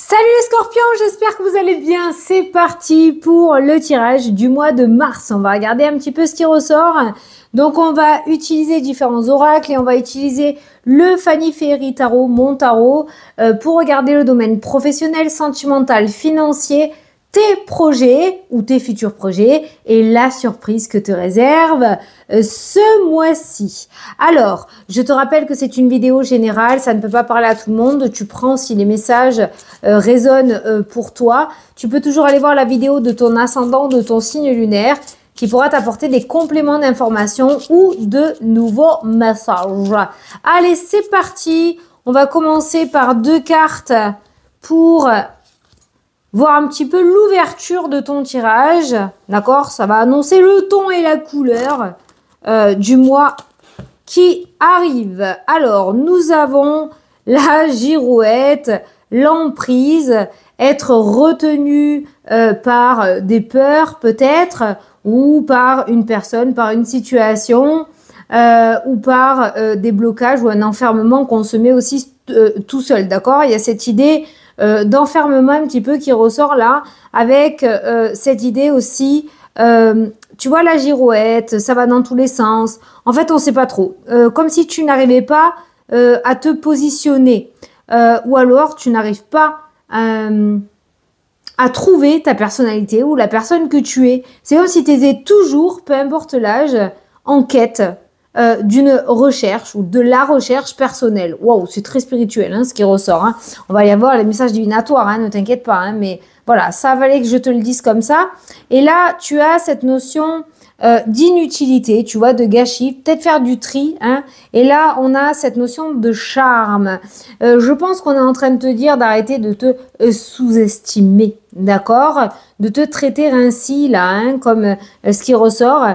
Salut les scorpions, j'espère que vous allez bien. C'est parti pour le tirage du mois de mars. On va regarder un petit peu ce qui ressort. Donc on va utiliser différents oracles et on va utiliser le Fanny Ferry Tarot, mon tarot, pour regarder le domaine professionnel, sentimental, financier, tes projets ou tes futurs projets et la surprise que te réserve ce mois-ci. Alors, je te rappelle que c'est une vidéo générale, ça ne peut pas parler à tout le monde. Tu prends si les messages résonnent pour toi. Tu peux toujours aller voir la vidéo de ton ascendant, de ton signe lunaire, qui pourra t'apporter des compléments d'information ou de nouveaux messages. Allez, c'est parti. On va commencer par 2 cartes pour voir un petit peu l'ouverture de ton tirage, d'accord? Ça va annoncer le ton et la couleur du mois qui arrive. Alors, nous avons la girouette, l'emprise, être retenu par des peurs peut-être, ou par une personne, par une situation, ou par des blocages ou un enfermement qu'on se met aussi tout seul, d'accord? Il y a cette idée d'enfermement un petit peu qui ressort là, avec cette idée aussi, tu vois la girouette, ça va dans tous les sens. En fait, on sait pas trop. Comme si tu n'arrivais pas à te positionner, ou alors tu n'arrives pas à trouver ta personnalité ou la personne que tu es. C'est comme si tu étais toujours, peu importe l'âge, en quête d'une recherche ou de la recherche personnelle. Waouh, c'est très spirituel hein, ce qui ressort. Hein. On va y avoir les messages divinatoires, hein, ne t'inquiète pas. Hein, mais voilà, ça valait que je te le dise comme ça. Et là, tu as cette notion d'inutilité, tu vois, de gâchis, peut-être faire du tri. Hein, et là, on a cette notion de charme. Je pense qu'on est en train de te dire d'arrêter de te sous-estimer, d'accord? De te traiter ainsi, là, hein, comme ce qui ressort.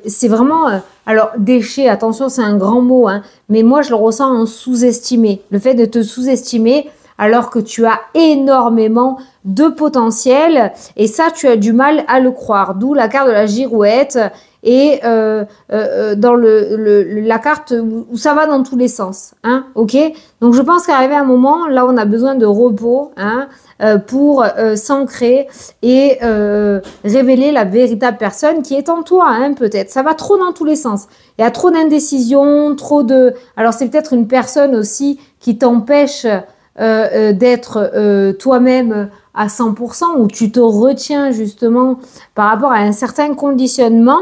C'est vraiment... alors, déchet, attention, c'est un grand mot, hein, mais moi, je le ressens en sous-estimé. Le fait de te sous-estimer alors que tu as énormément de potentiel et ça, tu as du mal à le croire. D'où la carte de la girouette et dans la carte où ça va dans tous les sens. Hein, ok? Donc, je pense qu'arrivé à un moment, là, on a besoin de repos, hein, pour s'ancrer et révéler la véritable personne qui est en toi, hein, peut-être. Ça va trop dans tous les sens. Il y a trop d'indécision, trop de... Alors, c'est peut-être une personne aussi qui t'empêche d'être toi-même à 100%, où tu te retiens justement par rapport à un certain conditionnement.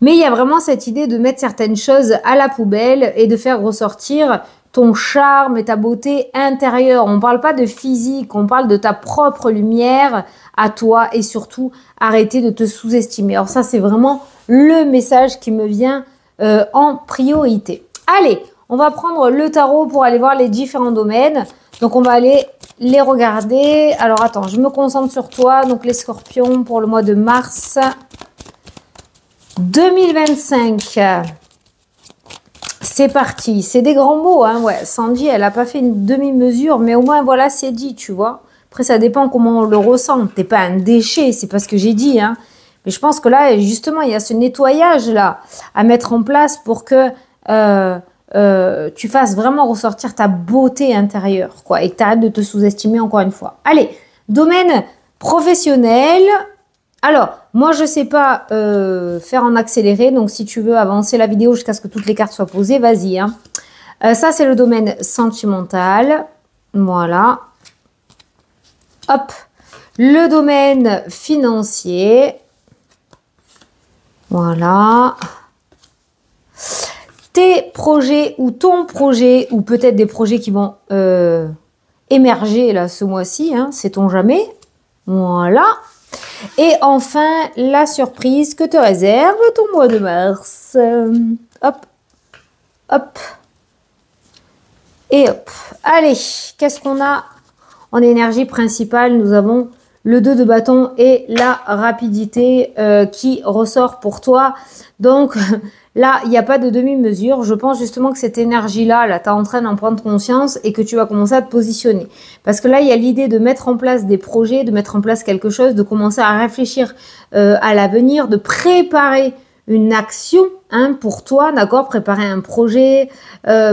Mais il y a vraiment cette idée de mettre certaines choses à la poubelle et de faire ressortir ton charme et ta beauté intérieure. On ne parle pas de physique, on parle de ta propre lumière à toi et surtout arrêter de te sous-estimer. Alors ça, c'est vraiment le message qui me vient en priorité. Allez, on va prendre le tarot pour aller voir les différents domaines. Donc, on va aller les regarder. Alors, attends, je me concentre sur toi. Donc, les scorpions pour le mois de mars 2025. C'est parti. C'est des grands mots, hein. Ouais, Sandy, elle n'a pas fait une demi-mesure, mais au moins, voilà, c'est dit, tu vois. Après, ça dépend comment on le ressent. T'es pas un déchet, c'est pas ce que j'ai dit, hein. Mais je pense que là, justement, il y a ce nettoyage-là à mettre en place pour que tu fasses vraiment ressortir ta beauté intérieure, quoi, et que tu arrêtes de te sous-estimer encore une fois. Allez, domaine professionnel. Alors, moi, je sais pas faire en accéléré, donc si tu veux avancer la vidéo jusqu'à ce que toutes les cartes soient posées, vas-y. Hein. Ça, c'est le domaine sentimental. Voilà. Hop. Le domaine financier. Voilà. Tes projets ou ton projet, ou peut-être des projets qui vont émerger là ce mois-ci, hein, sait-on jamais. Voilà. Et enfin, la surprise que te réserve ton mois de mars. Hop, hop, et hop. Allez, qu'est-ce qu'on a en énergie principale? Nous avons le 2 de bâton et la rapidité qui ressort pour toi. Donc là, il n'y a pas de demi-mesure. Je pense justement que cette énergie-là, là, tu es en train d'en prendre conscience et que tu vas commencer à te positionner. Parce que là, il y a l'idée de mettre en place des projets, de mettre en place quelque chose, de commencer à réfléchir à l'avenir, de préparer une action hein, pour toi, d'accord? Préparer un projet,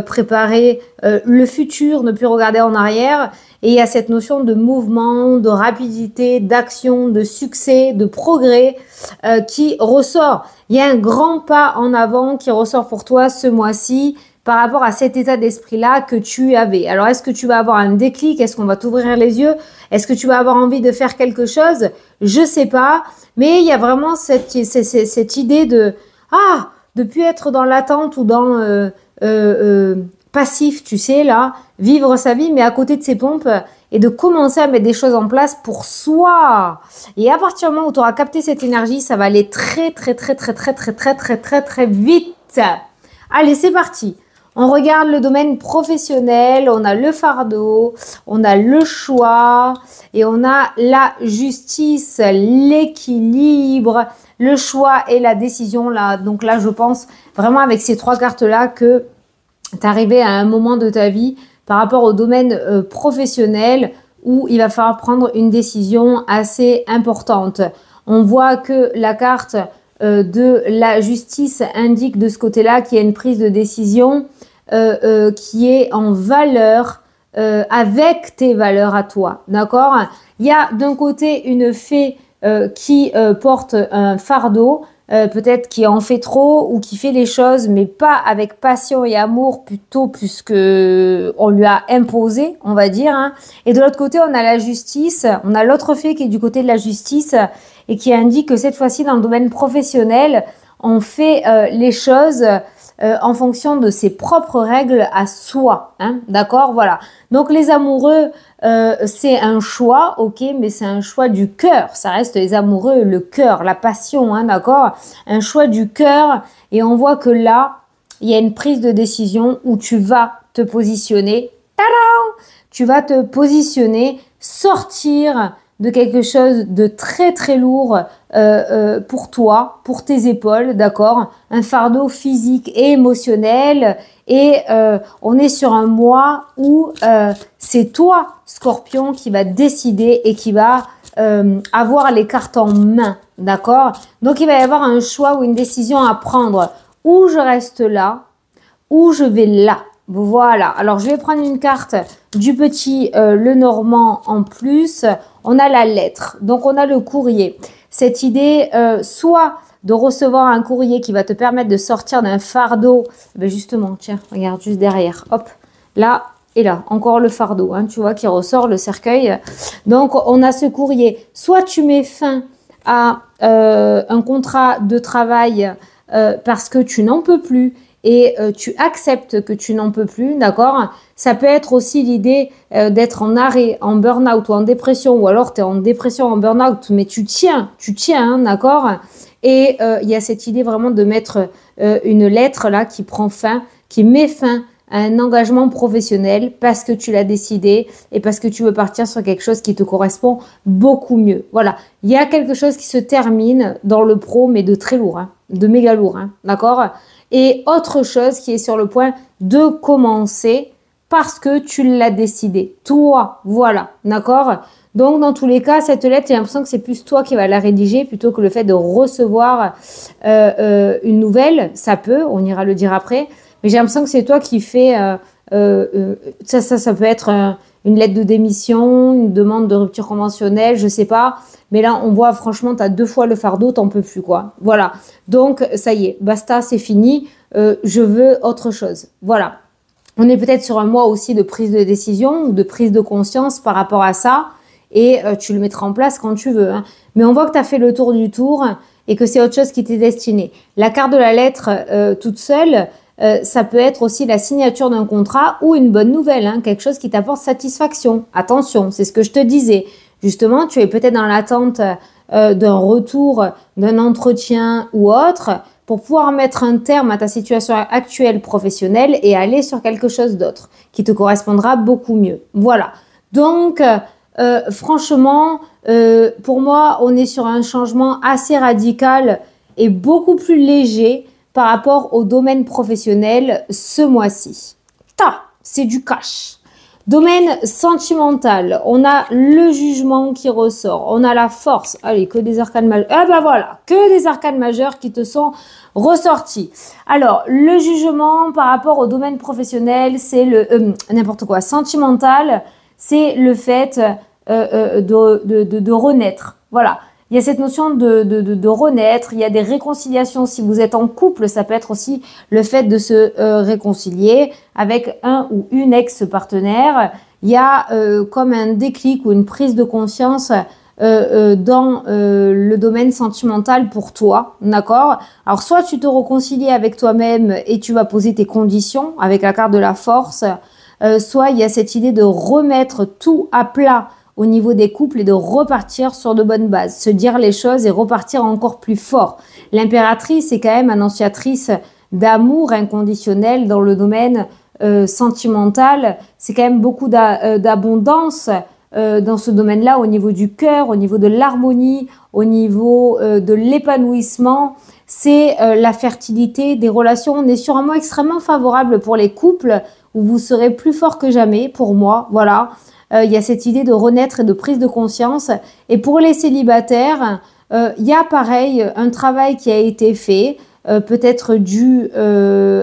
préparer le futur, ne plus regarder en arrière. Et il y a cette notion de mouvement, de rapidité, d'action, de succès, de progrès qui ressort. Il y a un grand pas en avant qui ressort pour toi ce mois-ci par rapport à cet état d'esprit-là que tu avais. Alors, est-ce que tu vas avoir un déclic? Est-ce qu'on va t'ouvrir les yeux? Est-ce que tu vas avoir envie de faire quelque chose? Je sais pas. Mais il y a vraiment cette idée de plus être dans l'attente ou dans passif, tu sais, là, vivre sa vie, mais à côté de ses pompes et de commencer à mettre des choses en place pour soi. Et à partir du moment où tu auras capté cette énergie, ça va aller très vite. Allez, c'est parti. On regarde le domaine professionnel, on a le fardeau, on a le choix et on a la justice, l'équilibre, le choix et la décision. Là. Donc là, je pense vraiment avec ces trois cartes-là que tu es arrivé à un moment de ta vie par rapport au domaine professionnel où il va falloir prendre une décision assez importante. On voit que la carte de la justice indique de ce côté-là qu'il y a une prise de décision qui est en valeur avec tes valeurs à toi, d'accord? Il y a d'un côté une fée qui porte un fardeau, peut-être qui en fait trop ou qui fait les choses mais pas avec passion et amour, plutôt puisque on lui a imposé, on va dire, hein. Et de l'autre côté, on a la justice, on a l'autre fée qui est du côté de la justice et qui indique que cette fois-ci, dans le domaine professionnel, on fait les choses en fonction de ses propres règles à soi, hein, d'accord? Voilà. Donc les amoureux, c'est un choix, ok, mais c'est un choix du cœur. Ça reste les amoureux, le cœur, la passion, hein, d'accord? Un choix du cœur. Et on voit que là, il y a une prise de décision où tu vas te positionner. Tadam! Tu vas te positionner, sortir de quelque chose de très lourd pour toi, pour tes épaules, d'accord? Un fardeau physique et émotionnel. Et on est sur un mois où c'est toi, Scorpion, qui va décider et qui va avoir les cartes en main, d'accord? Donc, il va y avoir un choix ou une décision à prendre. Ou je reste là, ou je vais là. Voilà. Alors, je vais prendre une carte du petit Lenormand en plus. On a la lettre. Donc, on a le courrier. Cette idée, soit de recevoir un courrier qui va te permettre de sortir d'un fardeau. Ben justement, tiens, regarde juste derrière. Hop, là et là. Encore le fardeau, hein, tu vois, qui ressort le cercueil. Donc, on a ce courrier. Soit tu mets fin à un contrat de travail parce que tu n'en peux plus et tu acceptes que tu n'en peux plus, d'accord? Ça peut être aussi l'idée d'être en arrêt, en burn-out ou en dépression, ou alors tu es en dépression, en burn-out, mais tu tiens, hein, d'accord? Et il y a cette idée vraiment de mettre une lettre là qui prend fin, qui met fin à un engagement professionnel parce que tu l'as décidé et parce que tu veux partir sur quelque chose qui te correspond beaucoup mieux. Voilà, il y a quelque chose qui se termine dans le pro, mais de très lourd, hein, de méga lourd, hein, d'accord? Et autre chose qui est sur le point de commencer parce que tu l'as décidé. Toi, voilà, d'accord? Donc, dans tous les cas, cette lettre, j'ai l'impression que c'est plus toi qui vas la rédiger plutôt que le fait de recevoir une nouvelle. Ça peut, on ira le dire après. Mais j'ai l'impression que c'est toi qui fais... ça peut être une lettre de démission, une demande de rupture conventionnelle, je sais pas. Mais là, on voit, franchement, tu as 2 fois le fardeau, t'en peux plus, quoi. Voilà. Donc, ça y est, basta, c'est fini. Je veux autre chose. Voilà. On est peut-être sur un mois aussi de prise de décision ou de prise de conscience par rapport à ça. Et tu le mettras en place quand tu veux, hein. Mais on voit que tu as fait le tour du tour et que c'est autre chose qui t'est destiné. La carte de la lettre toute seule, ça peut être aussi la signature d'un contrat ou une bonne nouvelle, hein, quelque chose qui t'apporte satisfaction. Attention, c'est ce que je te disais. Justement, tu es peut-être dans l'attente d'un retour, d'un entretien ou autre pour pouvoir mettre un terme à ta situation actuelle professionnelle et aller sur quelque chose d'autre qui te correspondra beaucoup mieux. Voilà. Donc, franchement, pour moi, on est sur un changement assez radical et beaucoup plus léger par rapport au domaine professionnel ce mois-ci. C'est du cash. Domaine sentimental, on a le jugement qui ressort, on a la force, allez, que des arcanes majeurs, ah ben voilà, que des arcanes majeurs qui te sont ressortis. Alors, le jugement par rapport au domaine professionnel, c'est le, n'importe quoi, sentimental, c'est le fait de renaître, voilà. Il y a cette notion de renaître, il y a des réconciliations. Si vous êtes en couple, ça peut être aussi le fait de se réconcilier avec un ou une ex-partenaire. Il y a comme un déclic ou une prise de conscience dans le domaine sentimental pour toi, d'accord? Alors, soit tu te réconcilies avec toi-même et tu vas poser tes conditions avec la carte de la force, soit il y a cette idée de remettre tout à plat au niveau des couples et de repartir sur de bonnes bases, se dire les choses et repartir encore plus fort. L'impératrice est quand même annonciatrice d'amour inconditionnel dans le domaine sentimental. C'est quand même beaucoup d'abondance dans ce domaine-là, au niveau du cœur, au niveau de l'harmonie, au niveau de l'épanouissement. C'est la fertilité des relations. On est sur un mois extrêmement favorable pour les couples où vous serez plus fort que jamais, pour moi, voilà. Il y a cette idée de renaître et de prise de conscience. Et pour les célibataires, il y a pareil un travail qui a été fait, peut-être dû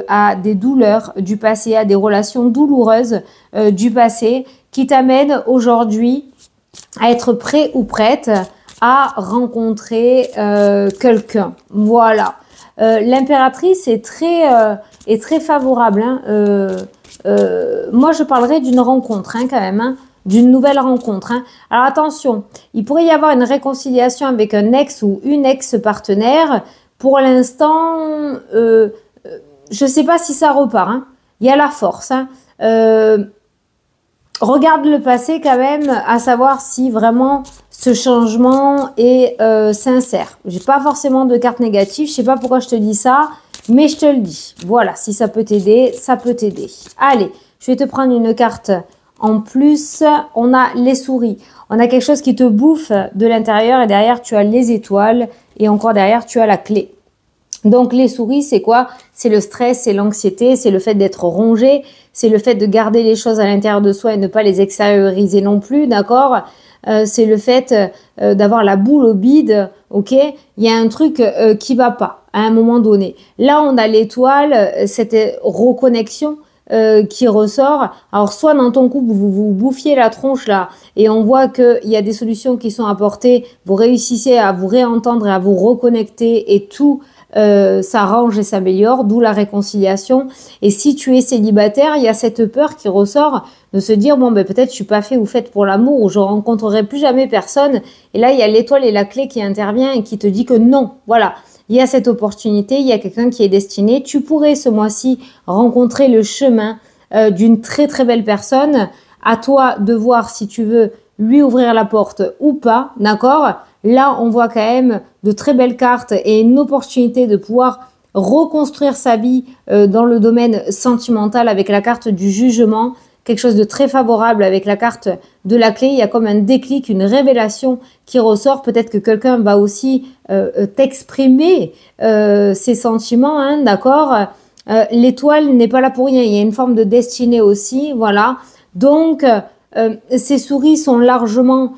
à des douleurs du passé, à des relations douloureuses du passé, qui t'amènent aujourd'hui à être prêt ou prête à rencontrer quelqu'un. Voilà. L'impératrice est très favorable. Hein. Moi, je parlerai d'une rencontre hein, quand même. Hein. D'une nouvelle rencontre. Hein. Alors attention, il pourrait y avoir une réconciliation avec un ex ou une ex-partenaire. Pour l'instant, je ne sais pas si ça repart. Hein. Il y a la force. Hein. Regarde le passé quand même, à savoir si vraiment ce changement est sincère. J'ai pas forcément de carte négative, je sais pas pourquoi je te dis ça, mais je te le dis. Voilà, si ça peut t'aider, ça peut t'aider. Allez, je vais te prendre une carte. En plus, on a les souris. On a quelque chose qui te bouffe de l'intérieur et derrière, tu as les étoiles et encore derrière, tu as la clé. Donc, les souris, c'est quoi? C'est le stress, c'est l'anxiété, c'est le fait d'être rongé, c'est le fait de garder les choses à l'intérieur de soi et ne pas les extérioriser non plus, d'accord? C'est le fait d'avoir la boule au bide, ok? Il y a un truc qui va pas à un moment donné. Là, on a l'étoile, cette reconnexion qui ressort. Alors soit dans ton couple vous vous bouffiez la tronche là et on voit qu'il y a des solutions qui sont apportées, vous réussissez à vous réentendre et à vous reconnecter et tout s'arrange et s'améliore, d'où la réconciliation. Et si tu es célibataire, il y a cette peur qui ressort de se dire bon ben peut-être je suis pas fait ou faite pour l'amour ou je rencontrerai plus jamais personne. Et là il y a l'étoile et la clé qui intervient et qui te dit que non, voilà. Il y a cette opportunité, il y a quelqu'un qui est destiné. Tu pourrais ce mois-ci rencontrer le chemin d'une très très belle personne. À toi de voir si tu veux lui ouvrir la porte ou pas, d'accord? Là, on voit quand même de très belles cartes et une opportunité de pouvoir reconstruire sa vie dans le domaine sentimental avec la carte du jugement. Quelque chose de très favorable avec la carte de la clé. Il y a comme un déclic, une révélation qui ressort. Peut-être que quelqu'un va aussi t'exprimer ses sentiments, hein, d'accord? L'étoile n'est pas là pour rien. Il y a une forme de destinée aussi, voilà. Donc, ces souris sont largement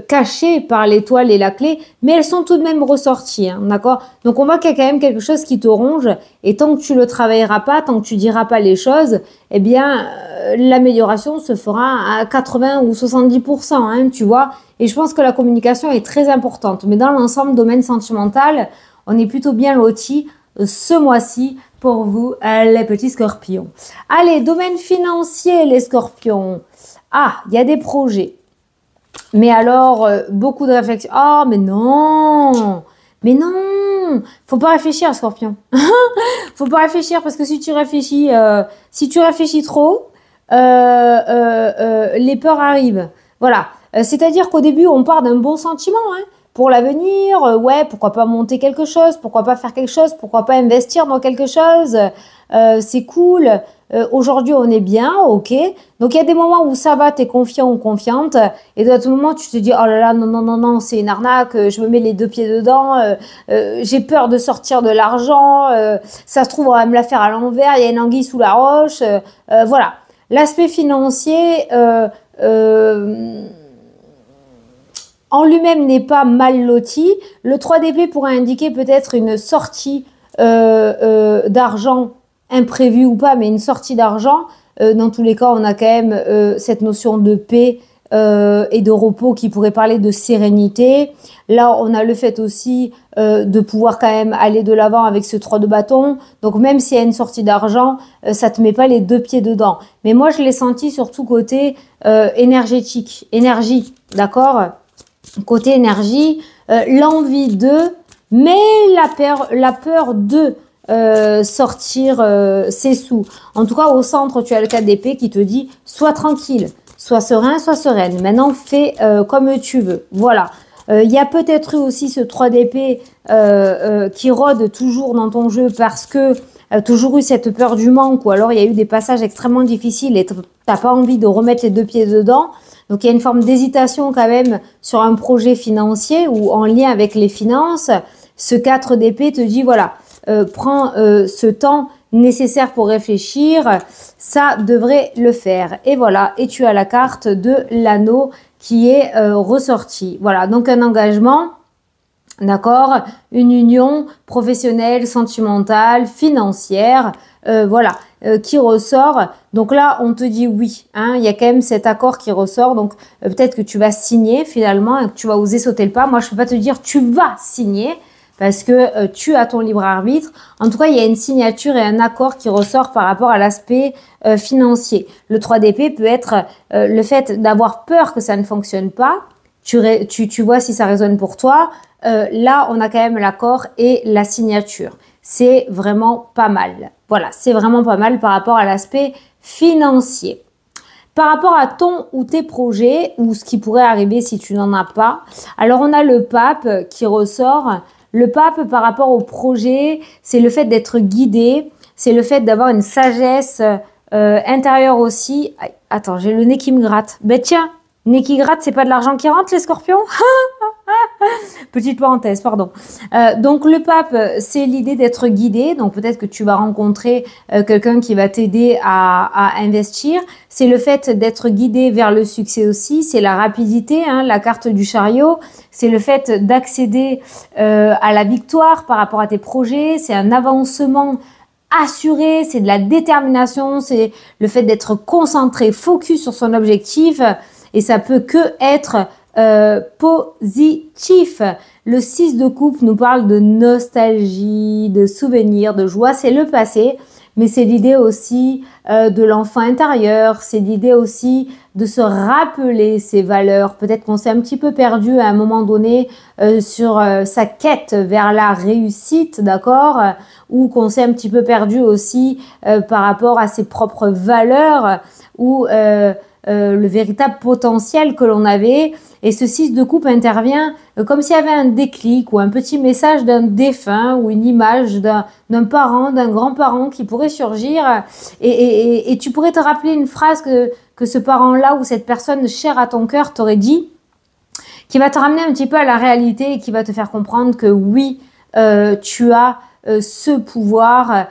cachées par l'étoile et la clé, mais elles sont tout de même ressorties, hein, d'accord? Donc on voit qu'il y a quand même quelque chose qui te ronge, et tant que tu le travailleras pas, tant que tu diras pas les choses, eh bien l'amélioration se fera à 80 ou 70%, hein, tu vois? Et je pense que la communication est très importante, mais dans l'ensemble, domaine sentimental, on est plutôt bien lotis ce mois-ci pour vous, les petits scorpions. Allez, domaine financier, les scorpions. Ah, il y a des projets. Mais alors, beaucoup de réflexion. Oh, mais non! Mais non! Faut pas réfléchir, scorpion. Faut pas réfléchir parce que si tu réfléchis trop, les peurs arrivent. Voilà. C'est-à-dire qu'au début, on part d'un bon sentiment, hein. Pour l'avenir, ouais, pourquoi pas monter quelque chose, pourquoi pas faire quelque chose, pourquoi pas investir dans quelque chose, c'est cool. Aujourd'hui, on est bien, ok. Donc, il y a des moments où ça va, tu es confiant ou confiante. Et d'autres moments, tu te dis, oh là là, non, non, non, non, c'est une arnaque, je me mets les deux pieds dedans, j'ai peur de sortir de l'argent, ça se trouve, on va me la faire à l'envers, il y a une anguille sous la roche. Voilà. L'aspect financier en lui-même n'est pas mal loti. Le 3 d'épée pourrait indiquer peut-être une sortie d'argent imprévue ou pas, mais une sortie d'argent. Dans tous les cas, on a quand même cette notion de paix et de repos qui pourrait parler de sérénité. Là, on a le fait aussi de pouvoir quand même aller de l'avant avec ce 3 de bâton. Donc, même s'il y a une sortie d'argent, ça te met pas les deux pieds dedans. Mais moi, je l'ai senti surtout côté énergétique, énergie, d'accord? Côté énergie, l'envie de, mais la peur de sortir ses sous. En tout cas, au centre, tu as le 4 d'épée qui te dit sois tranquille, sois serein, sois sereine. Maintenant, fais comme tu veux. Voilà. Il y a peut-être eu aussi ce 3 d'épée qui rôde toujours dans ton jeu parce que toujours eu cette peur du manque, ou alors il y a eu des passages extrêmement difficiles et t'as pas envie de remettre les deux pieds dedans. Donc il y a une forme d'hésitation quand même sur un projet financier ou en lien avec les finances. Ce 4 d'épée te dit voilà, prends ce temps nécessaire pour réfléchir, ça devrait le faire. Et voilà, et tu as la carte de l'anneau qui est ressortie. Voilà, donc un engagement, d'accord, une union professionnelle, sentimentale, financière, voilà, qui ressort. Donc là, on te dit oui, hein, il y a quand même cet accord qui ressort. Donc peut-être que tu vas signer finalement et que tu vas oser sauter le pas. Moi, je peux pas te dire tu vas signer parce que tu as ton libre arbitre. En tout cas, il y a une signature et un accord qui ressort par rapport à l'aspect financier. Le 3 d'épée peut être le fait d'avoir peur que ça ne fonctionne pas. Tu vois si ça résonne pour toi. Là, on a quand même l'accord et la signature. C'est vraiment pas mal. Voilà, c'est vraiment pas mal par rapport à l'aspect financier. Par rapport à ton ou tes projets, ou ce qui pourrait arriver si tu n'en as pas, alors on a le pape qui ressort. Le pape par rapport au projet, c'est le fait d'être guidé, c'est le fait d'avoir une sagesse intérieure aussi. Attends, j'ai le nez qui me gratte. Ben tiens, nez qui gratte, c'est pas de l'argent qui rentre les scorpions? Petite parenthèse, pardon. Donc le pape, c'est l'idée d'être guidé. Donc peut-être que tu vas rencontrer quelqu'un qui va t'aider à investir. C'est le fait d'être guidé vers le succès aussi. C'est la rapidité, hein, la carte du chariot. C'est le fait d'accéder à la victoire par rapport à tes projets. C'est un avancement assuré. C'est de la détermination. C'est le fait d'être concentré, focus sur son objectif. Et ça peut que être positif. Le 6 de coupe nous parle de nostalgie, de souvenirs, de joie. C'est le passé, mais c'est l'idée aussi de l'enfant intérieur. C'est l'idée aussi de se rappeler ses valeurs. Peut-être qu'on s'est un petit peu perdu à un moment donné sur sa quête vers la réussite, d'accord? Ou qu'on s'est un petit peu perdu aussi par rapport à ses propres valeurs ou le véritable potentiel que l'on avait. Et ce 6 de coupe intervient comme s'il y avait un déclic ou un petit message d'un défunt ou une image d'un parent, d'un grand-parent qui pourrait surgir. Et tu pourrais te rappeler une phrase que ce parent-là ou cette personne chère à ton cœur t'aurait dit, qui va te ramener un petit peu à la réalité et qui va te faire comprendre que oui, tu as ce pouvoir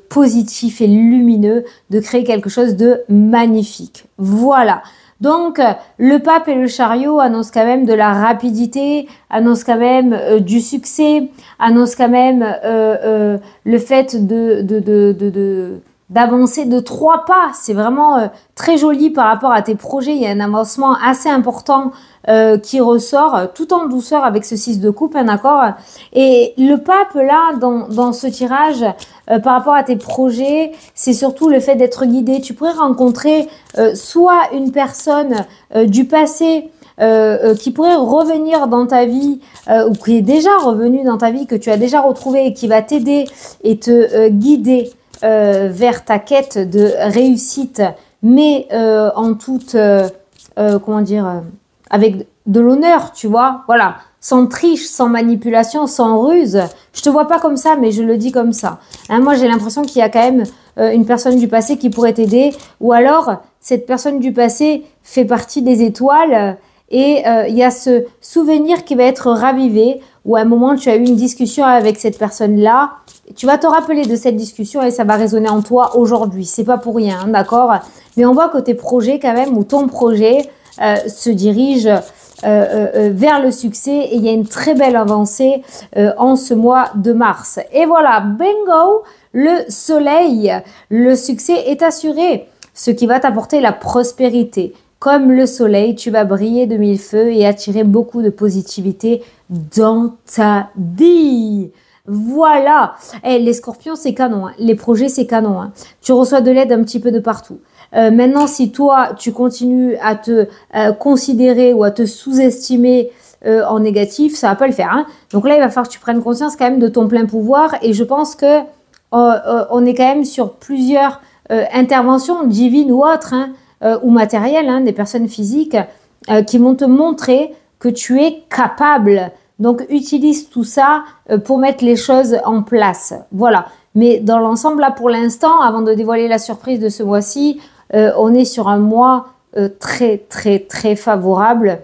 positif et lumineux de créer quelque chose de magnifique. Voilà. Donc, le pape et le chariot annoncent quand même de la rapidité, annoncent quand même du succès, annoncent quand même le fait d'avancer de 3 pas. C'est vraiment très joli par rapport à tes projets. Il y a un avancement assez important qui ressort tout en douceur avec ce 6 de coupe, un accord. Et le pape, là, dans ce tirage, par rapport à tes projets, c'est surtout le fait d'être guidé. Tu pourrais rencontrer soit une personne du passé qui pourrait revenir dans ta vie ou qui est déjà revenu dans ta vie, que tu as déjà retrouvé et qui va t'aider et te guider vers ta quête de réussite, mais en toute, comment dire, avec de l'honneur, tu vois, voilà, sans triche, sans manipulation, sans ruse. Je te vois pas comme ça, mais je le dis comme ça. Hein, moi, j'ai l'impression qu'il y a quand même une personne du passé qui pourrait t'aider, ou alors cette personne du passé fait partie des étoiles et il y a ce souvenir qui va être ravivé, ou à un moment tu as eu une discussion avec cette personne-là, tu vas te rappeler de cette discussion et ça va résonner en toi aujourd'hui. C'est pas pour rien, d'accord? Mais on voit que tes projets quand même, ou ton projet se dirige vers le succès et il y a une très belle avancée en ce mois de mars. Et voilà, bingo, le soleil, le succès est assuré, ce qui va t'apporter la prospérité. Comme le soleil, tu vas briller de mille feux et attirer beaucoup de positivité dans ta vie. Voilà. Les scorpions, c'est canon. Hein. Les projets, c'est canon. Hein. Tu reçois de l'aide un petit peu de partout. Maintenant, si toi, tu continues à te considérer ou à te sous-estimer en négatif, ça va pas le faire. Hein. Donc là, il va falloir que tu prennes conscience quand même de ton plein pouvoir. Et je pense que on est quand même sur plusieurs interventions divines ou autres, hein, ou matérielles, hein, des personnes physiques qui vont te montrer que tu es capable. Donc, utilise tout ça pour mettre les choses en place. Voilà. Mais dans l'ensemble, là, pour l'instant, avant de dévoiler la surprise de ce mois-ci, on est sur un mois très, très, très favorable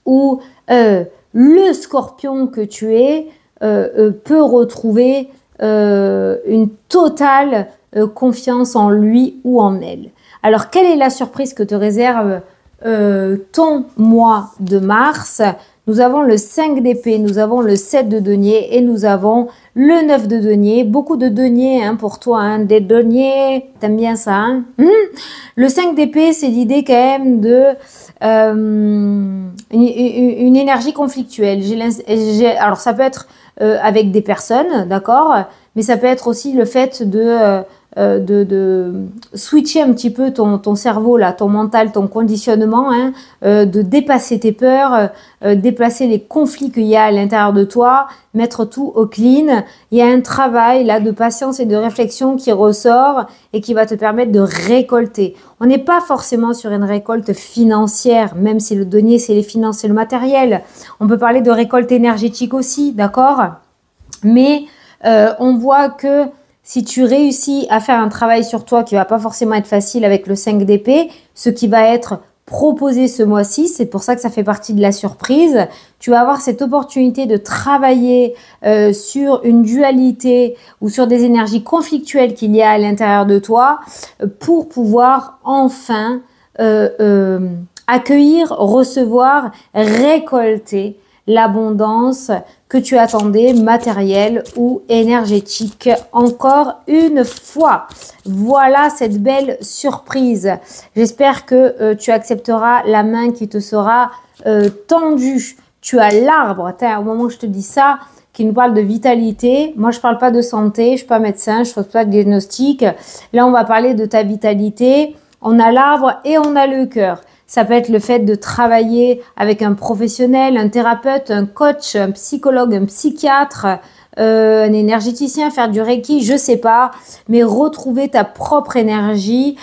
où le scorpion que tu es peut retrouver une totale confiance en lui ou en elle. Alors, quelle est la surprise que te réserve ton mois de mars? Nous avons le 5 d'épée, nous avons le 7 de denier et nous avons le 9 de denier. Beaucoup de deniers hein, pour toi, hein, des deniers, t'aimes bien ça hein Le 5 d'épée, c'est l'idée quand même de une énergie conflictuelle. Alors ça peut être avec des personnes, d'accord, mais ça peut être aussi le fait de switcher un petit peu ton cerveau, là, ton mental, ton conditionnement, hein, de dépasser tes peurs, déplacer les conflits qu'il y a à l'intérieur de toi, mettre tout au clean. Il y a un travail là de patience et de réflexion qui ressort et qui va te permettre de récolter. On n'est pas forcément sur une récolte financière, même si le denier, c'est les finances, c'est le matériel. On peut parler de récolte énergétique aussi, d'accord? Mais on voit que si tu réussis à faire un travail sur toi qui va pas forcément être facile avec le 5 d'épée, ce qui va être proposé ce mois-ci, c'est pour ça que ça fait partie de la surprise, tu vas avoir cette opportunité de travailler sur une dualité ou sur des énergies conflictuelles qu'il y a à l'intérieur de toi pour pouvoir enfin accueillir, recevoir, récolter l'abondance que tu attendais, matérielle ou énergétique. Encore une fois, voilà cette belle surprise. J'espère que tu accepteras la main qui te sera tendue. Tu as l'arbre, au moment où je te dis ça, qui nous parle de vitalité. Moi, je parle pas de santé, je suis pas médecin, je fais pas de diagnostic. Là, on va parler de ta vitalité. On a l'arbre et on a le cœur. Ça peut être le fait de travailler avec un professionnel, un thérapeute, un coach, un psychologue, un psychiatre, un énergéticien, faire du Reiki, je sais pas, mais retrouver ta propre énergie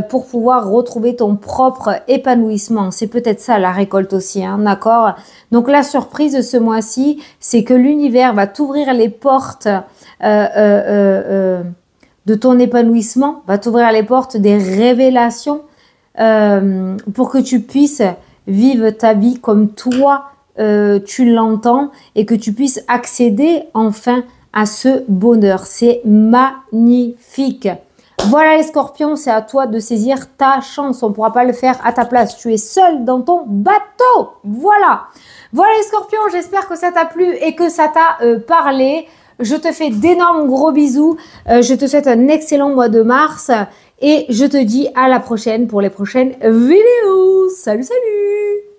pour pouvoir retrouver ton propre épanouissement. C'est peut-être ça la récolte aussi, hein, d'accord? Donc la surprise de ce mois-ci, c'est que l'univers va t'ouvrir les portes de ton épanouissement, va t'ouvrir les portes des révélations pour que tu puisses vivre ta vie comme toi tu l'entends et que tu puisses accéder enfin à ce bonheur. C'est magnifique. Voilà les scorpions, c'est à toi de saisir ta chance. On ne pourra pas le faire à ta place. Tu es seul dans ton bateau. Voilà. Voilà les scorpions, j'espère que ça t'a plu et que ça t'a parlé. Je te fais d'énormes gros bisous. Je te souhaite un excellent mois de mars. Et je te dis à la prochaine pour les prochaines vidéos. Salut, salut!